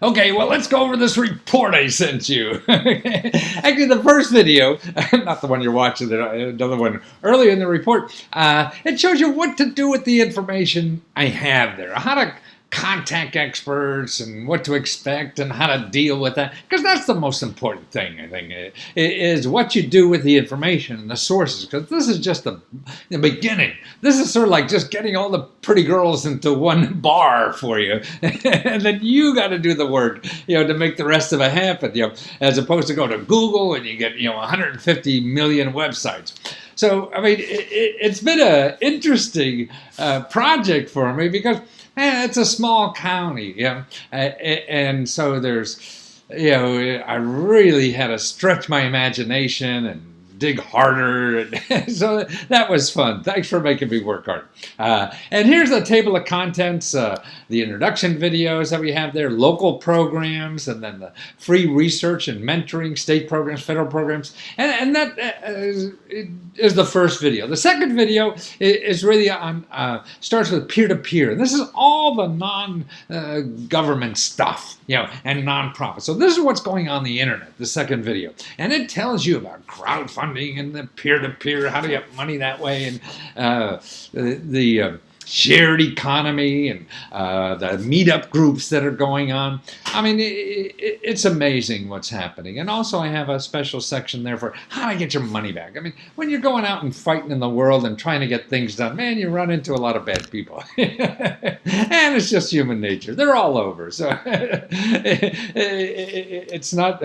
Okay, well, let's go over this report I sent you. Actually, the first video, not the one you're watching, another one earlier in the report, it shows you what to do with the information I have there, how to contact experts and what to expect and how to deal with that, because that's the most important thing, I think, is what you do with the information and the sources, because this is just the beginning. This is sort of like just getting all the pretty girls into one bar for you, and then you got to do the work, to make the rest of it happen, as opposed to go to Google and you get, 150 million websites. So, I mean, it's been an interesting project for me because it's a small county, and so there's, I really had to stretch my imagination and dig harder, and so that was fun. Thanks for making me work hard. And here's the table of contents, the introduction videos that we have there, local programs, and then the free research and mentoring, state programs, federal programs, and that is the first video. The second video is really on, starts with peer-to-peer. This is all the non-government stuff, and nonprofits. So this is what's going on the internet, the second video. And it tells you about crowdfunding and the peer-to-peer, how to get money that way, and the shared economy and the meetup groups that are going on. I mean, it's amazing what's happening. And also I have a special section there for how to get your money back. I mean, when you're going out and fighting in the world and trying to get things done, man, you run into a lot of bad people. And it's just human nature. They're all over. So it's not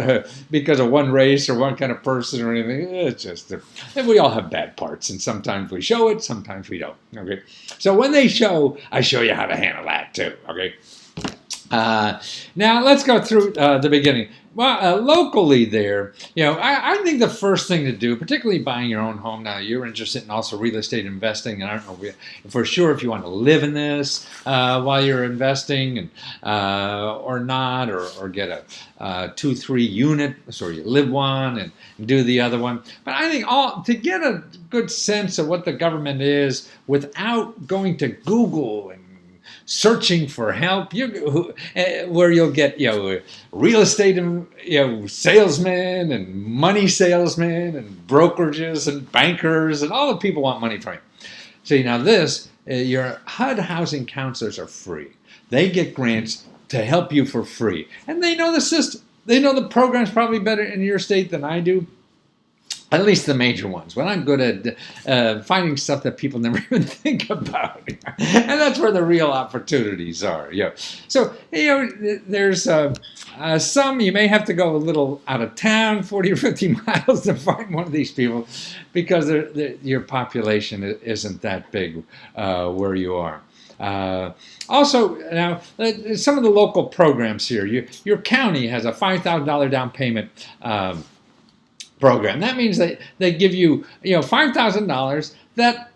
because of one race or one kind of person or anything. It's just, we all have bad parts. And sometimes we show it, sometimes we don't. Okay. So when I show you how to handle that too, okay? Now let's go through the beginning. Well, locally there, I think the first thing to do, particularly buying your own home, now you're interested in also real estate investing, and I don't know for sure if you want to live in this while you're investing, and or not, or get a 2-3 unit, so you live one and do the other one. But I think to get a good sense of what the government is without going to Google and searching for help, where you'll get real estate salesmen and money salesmen and brokerages and bankers and all the people want money from you. So now your HUD housing counselors are free. They get grants to help you for free, and they know the system. They know the program's probably better in your state than I do. At least the major ones. But I'm good at finding stuff that people never even think about. And that's where the real opportunities are. So, there's some, you may have to go a little out of town, 40 or 50 miles to find one of these people because your population isn't that big where you are. Also, now, some of the local programs here. Your county has a $5,000 down payment program. That means they give you, $5,000 that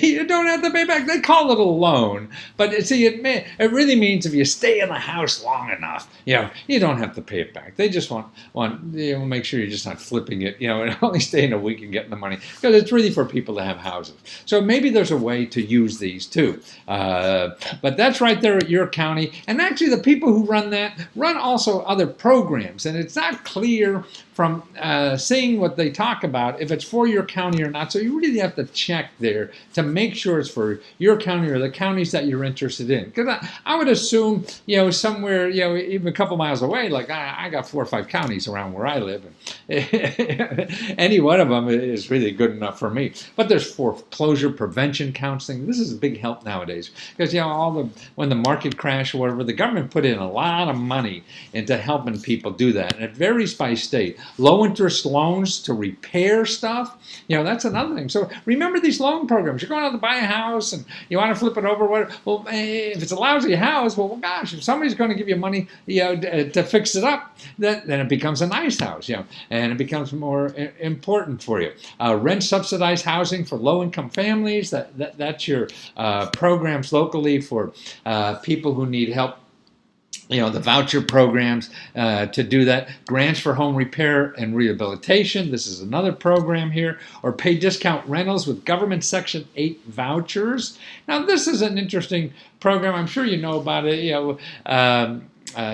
you don't have to pay back. They call it a loan, but see, it really means if you stay in the house long enough, you don't have to pay it back. They just want make sure you're just not flipping it, and only staying a week and getting the money, because it's really for people to have houses. So maybe there's a way to use these too. But that's right there at your county. And actually, the people who run that run also other programs, and it's not clear from seeing what they talk about if it's for your county or not. So you really have to check there to make sure it's for your county or the counties that you're interested in. Because I would assume, somewhere, even a couple miles away, like I got 4 or 5 counties around where I live, and any one of them is really good enough for me. But there's foreclosure prevention counseling. This is a big help nowadays because, when the market crashed or whatever, the government put in a lot of money into helping people do that. And it varies by state. Low interest loans to repair stuff, that's another thing. So remember these loan programs. You're going out to buy a house and you want to flip it over. Well, if it's a lousy house, well, gosh, if somebody's going to give you money, to fix it up, then it becomes a nice house, and it becomes more important for you. Rent subsidized housing for low-income families. That's your programs locally for people who need help. The voucher programs to do that. Grants for home repair and rehabilitation. This is another program here. Or pay discount rentals with government Section 8 vouchers. Now, this is an interesting program. I'm sure you know about it.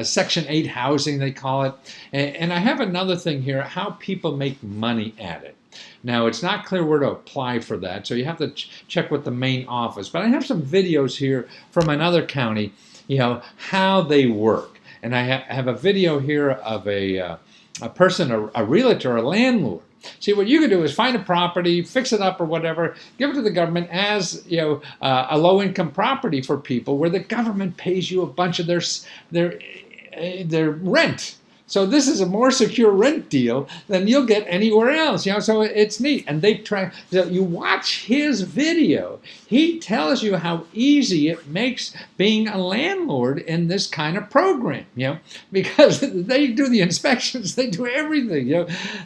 Section 8 housing, they call it. And I have another thing here, how people make money at it. Now, it's not clear where to apply for that, so you have to check with the main office. But I have some videos here from another county, how they work. And I have a video here of a person, a realtor, a landlord. See, what you can do is find a property, fix it up or whatever, give it to the government as a low-income property for people where the government pays you a bunch of their rent. So this is a more secure rent deal than you'll get anywhere else. So it's neat. And they try. So you watch his video. He tells you how easy it makes being a landlord in this kind of program. Because they do the inspections, they do everything.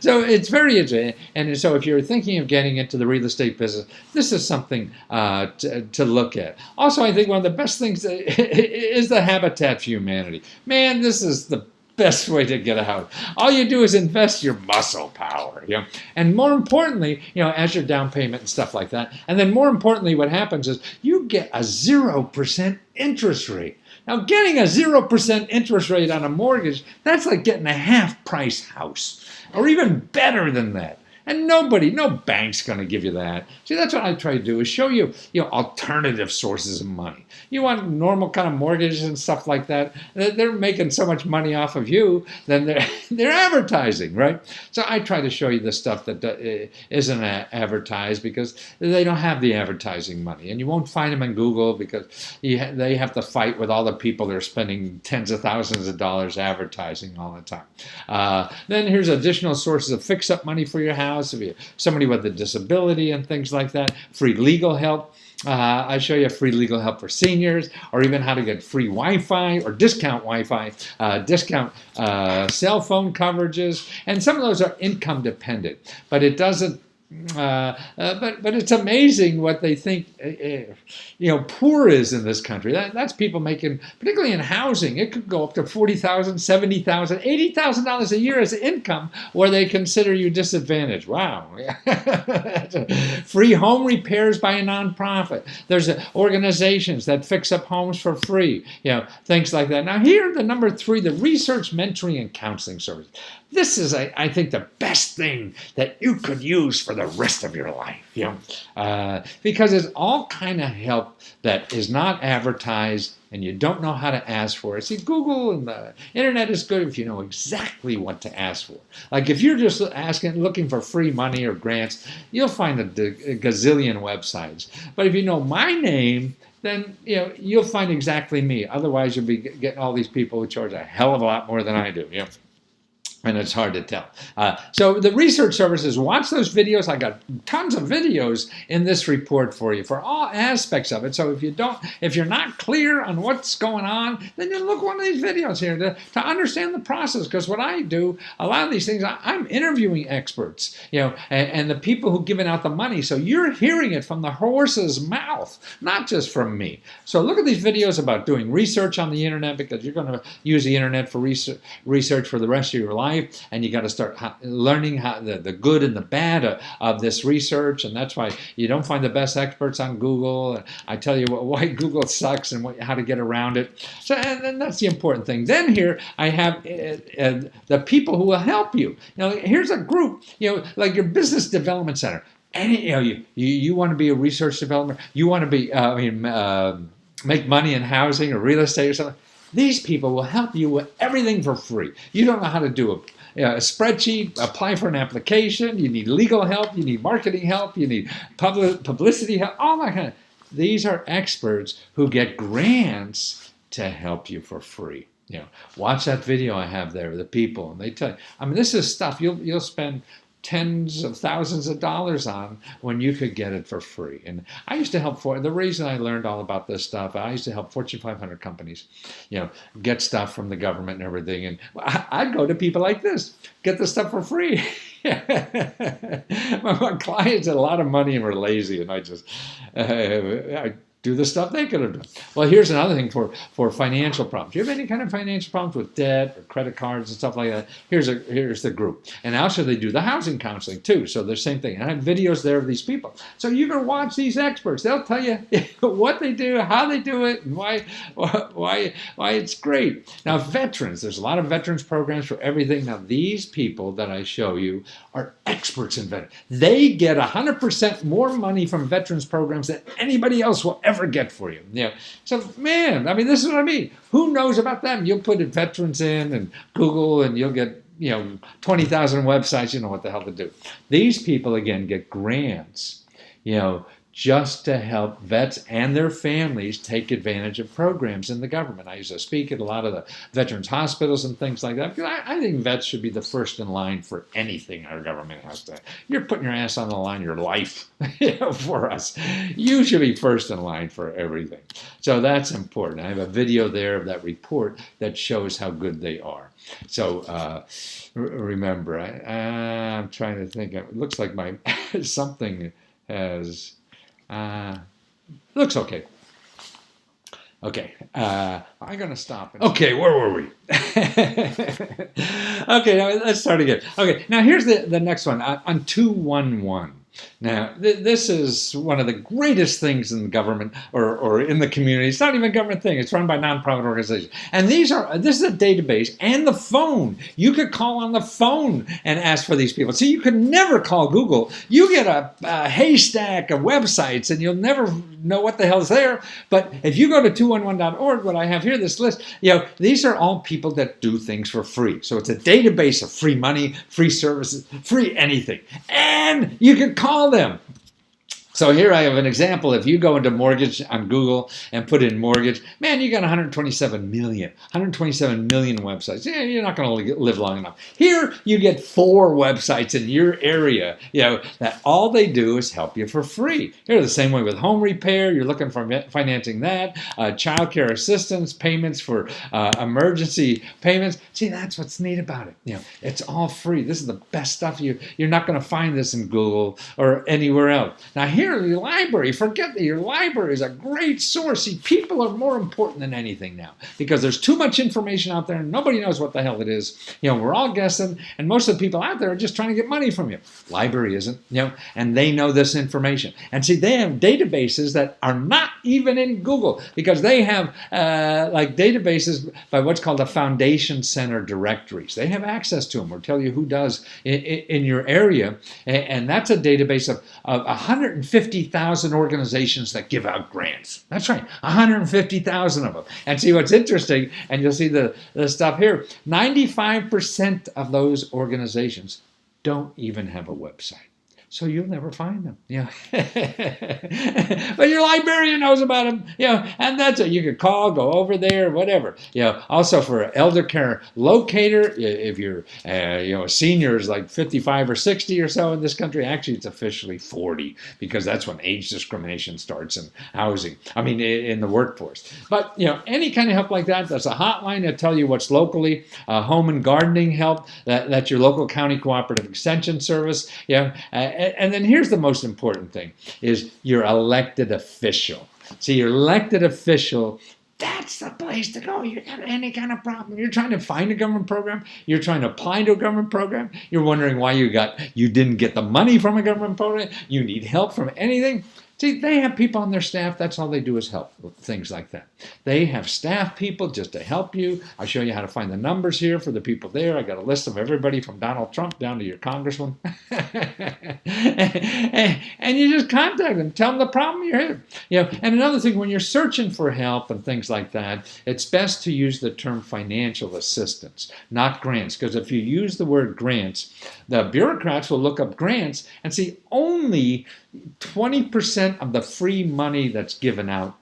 So it's very interesting. And so if you're thinking of getting into the real estate business, this is something to look at. Also, I think one of the best things is the Habitat for Humanity. Man, this is the best way to get a house. All you do is invest your muscle power, and more importantly, as your down payment and stuff like that. And then more importantly, what happens is you get a 0% interest rate. Now, getting a 0% interest rate on a mortgage, that's like getting a half-price house, or even better than that. And no bank's going to give you that. See, that's what I try to do, is show you, alternative sources of money. You want normal kind of mortgages and stuff like that. They're making so much money off of you, then they're advertising, right? So I try to show you the stuff that isn't advertised, because they don't have the advertising money. And you won't find them in Google, because they have to fight with all the people that are spending tens of thousands of dollars advertising all the time. Then here's additional sources of fix-up money for your house. If you're somebody with a disability and things like that, free legal help. I show you free legal help for seniors, or even how to get free Wi-Fi or discount Wi-Fi, discount cell phone coverages, and some of those are income dependent. But it doesn't. But it's amazing what they think poor is in this country. That's people making, particularly in housing, it could go up to $40,000, $70,000, $80,000 a year as income, where they consider you disadvantaged. Wow. Free home repairs by a nonprofit. There's organizations that fix up homes for free, things like that. Now here, the number 3, the research, mentoring, and counseling service. This is, I think, the best thing that you could use for the rest of your life, because it's all kind of help that is not advertised, and you don't know how to ask for it. See, Google and the internet is good if you know exactly what to ask for. Like if you're just looking for free money or grants, you'll find a gazillion websites. But if you know my name, then you'll find exactly me. Otherwise, you'll be getting all these people who charge a hell of a lot more than I do. And it's hard to tell. So the research services, watch those videos. I got tons of videos in this report for you for all aspects of it. So if you're not clear on what's going on, then you look at one of these videos here to understand the process. Because what I do, a lot of these things, I'm interviewing experts, and the people who giving out the money. So you're hearing it from the horse's mouth, not just from me. So look at these videos about doing research on the internet, because you're going to use the internet for research for the rest of your life. And you got to start learning how the good and the bad of this research, and that's why you don't find the best experts on Google. I tell you why Google sucks and how to get around it. So, and that's the important thing. Then here I have the people who will help you. Here's a group, like your business development center. And you want to be a research developer. You want to be make money in housing or real estate or something. These people will help you with everything for free. You don't know how to do a spreadsheet, apply for an application, you need legal help, you need marketing help, you need publicity help, all that kind of. These are experts who get grants to help you for free. Watch that video I have there, the people, and they tell you. This is stuff you'll spend tens of thousands of dollars on when you could get it for free. And I used to help the reason I learned all about this stuff, I used to help Fortune 500 companies, get stuff from the government and everything. And I'd go to people like this, get the stuff for free. My clients had a lot of money and were lazy, and I do the stuff they could have done. Well, here's another thing for financial problems. You have any kind of financial problems with debt or credit cards and stuff like that? Here's the group. And also they do the housing counseling too. So the same thing. And I have videos there of these people. So you can watch these experts. They'll tell you what they do, how they do it, and why it's great. Now, veterans, there's a lot of veterans programs for everything. Now, these people that I show you are experts in veterans. They get 100% more money from veterans programs than anybody else will ever get for you. So, man, I mean, this is what I mean. Who knows about them? You'll put veterans in and Google, and you'll get 20,000 websites. You know what the hell to do. These people, again, get grants, just to help vets and their families take advantage of programs in the government. I used to speak at a lot of the veterans hospitals and things like that, because I think vets should be the first in line for anything our government has to. You're putting your ass on the line, your life, for us. You should be first in line for everything. So that's important. I have a video there of that report that shows how good they are. So remember, I'm trying to think. It looks like my something has... looks okay. Okay, I'm going to stop. Okay, where were we? Okay, now let's start again. Okay, now here's the next one on 211. Now, this is one of the greatest things in the government or in the community. It's not even a government thing. It's run by nonprofit organizations. And this is a database and the phone. You could call on the phone and ask for these people. See, you could never call Google. You get a haystack of websites and you'll never know what the hell is there. But if you go to 211.org, what I have here, this list, these are all people that do things for free. So it's a database of free money, free services, free anything. And you can call them. So here I have an example. If you go into mortgage on Google and put in mortgage, man, you got 127 million websites. Yeah, you're not going to live long enough. Here you get 4 websites in your area, that all they do is help you for free. Here the same way with home repair. You're looking for financing that, child care assistance, payments for emergency payments. See, that's what's neat about it. It's all free. This is the best stuff. You're not going to find this in Google or anywhere else. Now here, your library, forget that your library is a great source. See, people are more important than anything now because there's too much information out there and nobody knows what the hell it is. We're all guessing, and most of the people out there are just trying to get money from you. Library isn't, and they know this information. And see, they have databases that are not even in Google because they have like databases by what's called a foundation center directories. They have access to them or tell you who does in your area, and that's a database of 150,000 organizations that give out grants. That's right, 150,000 of them. And see what's interesting, and you'll see the stuff here, 95% of those organizations don't even have a website. So you'll never find them. But your librarian knows about them. And that's it. You could call, go over there, whatever. Also for elder care locator, if you're a senior is like 55 or 60 or so in this country. Actually, it's officially 40 because that's when age discrimination starts in housing. I mean, in the workforce. But any kind of help like that, that's a hotline that tell you what's locally. Home and gardening help. That's your local county cooperative extension service. And then here's the most important thing, is your elected official. See, your elected official, that's the place to go. You got any kind of problem. You're trying to find a government program. You're trying to apply to a government program. You're wondering why you didn't get the money from a government program. You need help from anything. See, they have people on their staff. That's all they do is help with things like that. They have staff people just to help you. I'll show you how to find the numbers here for the people there. I got a list of everybody from Donald Trump down to your congressman. And you just contact them. Tell them the problem you're having. And another thing, when you're searching for help and things like that, it's best to use the term financial assistance, not grants. Because if you use the word grants, the bureaucrats will look up grants and see only 20% of the free money that's given out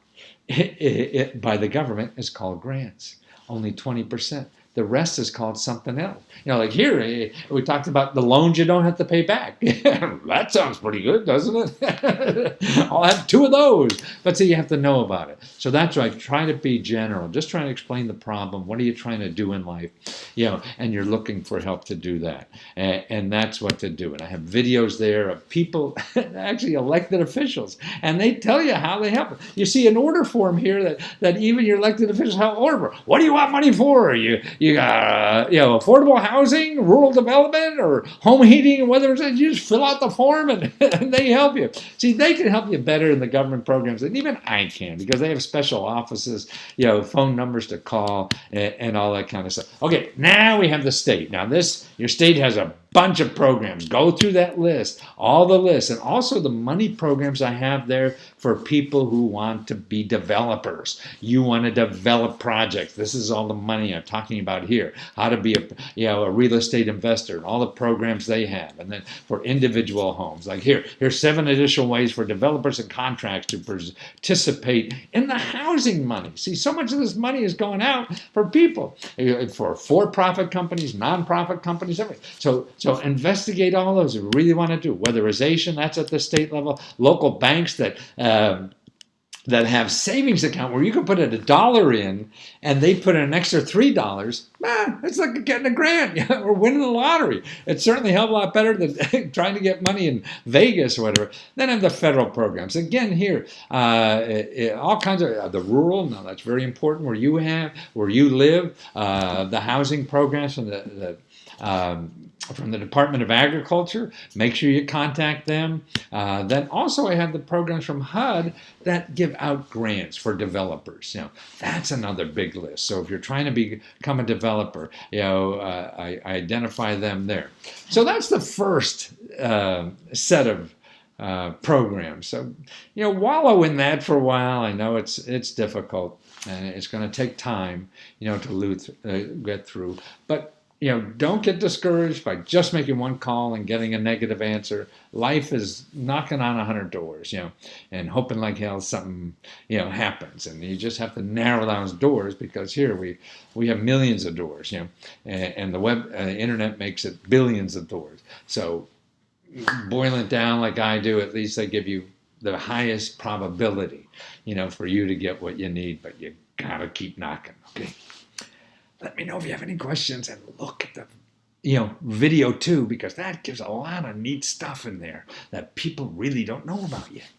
by the government is called grants. Only 20%. the rest is called something else. Like here, we talked about the loans you don't have to pay back. That sounds pretty good, doesn't it? I'll have 2 of those. But see, you have to know about it. So that's why I try to be general. Just trying to explain the problem. What are you trying to do in life? And you're looking for help to do that. And that's what to do. And I have videos there of people, actually elected officials, and they tell you how they help. You see an order form here that even your elected officials have order. What do you want money for? You got affordable housing, rural development, or home heating and weather. You just fill out the form and they help you. See, they can help you better in the government programs than even I can, because they have special offices, phone numbers to call and all that kind of stuff. Okay, now we have the state. Now your state has a bunch of programs. Go through that list, all the lists, and also the money programs I have there for people who want to be developers. You want to develop projects. This is all the money I'm talking about here. How to be a real estate investor, and all the programs they have. And then for individual homes, like here's 7 additional ways for developers and contracts to participate in the housing money. See, so much of this money is going out for people, for-profit companies, non-profit companies, everything. So investigate all those if you really want to do. Weatherization, that's at the state level. Local banks that have savings account where you can put $1 in and they put in an extra $3. It's like getting a grant or winning the lottery. It's certainly a hell of a lot better than trying to get money in Vegas or whatever. Then I have the federal programs. Again, here, all kinds of the rural. Now that's very important where you live. The housing programs from the Department of Agriculture. Make sure you contact them. Then also I have the programs from HUD that give out grants for developers. That's another big list. So if you're trying to become a developer, I identify them there. So that's the first set of programs. So wallow in that for a while. I know it's difficult and it's going to take time, to get through. But don't get discouraged by just making one call and getting a negative answer. Life is knocking on 100 doors, and hoping like hell something, happens. And you just have to narrow those doors, because here we have millions of doors, and the internet makes it billions of doors. So boil it down like I do, at least they give you the highest probability, for you to get what you need, but you gotta keep knocking, okay? Let me know if you have any questions, and look at the video too, because that gives a lot of neat stuff in there that people really don't know about yet.